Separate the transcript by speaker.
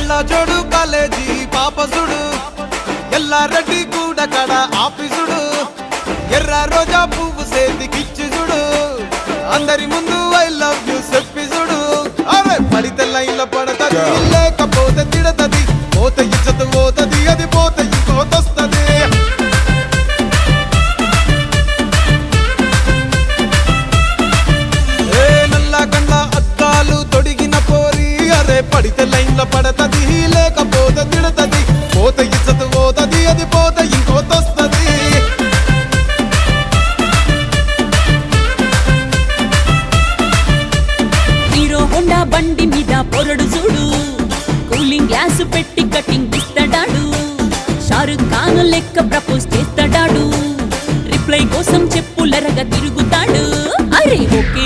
Speaker 1: కళ్ళ జోడు కాలేజీ పాపసుడు ఎల్లారెడ్డి కూడా కడ ఆఫీసుడు ఎర్ర రోజా పువ్వు సేతికిచ్చి చూడు అందరి ముందు ఐ లవ్ యూ చెప్పి చూడు అరే పడితే లైన్ల పడతది లేకపోతే తిడతది పోత ఇచ్చత పోతది అది పోత ఇంకోతొస్తది నల్ల కండ్ల అద్దాలు తొడిగిన పోరి అరే పడితే లైన్ల పడతది లేకపోతే తిడతది పోత ఇచ్చత పోతది అది పోత ఇంకోతొస్తది
Speaker 2: హీరో హోండా బండి మీద పొరడు చూడు కూలింగ్ గ్లాసు పెట్టి కటింగ్ ఇస్తాడాడు షారుఖ్ ఖాన్ లెక్క ప్రపోజ్ చేస్తాడాడు రిప్లై కోసం చెప్పులరగా తిరుగుతాడు అరే ఓకే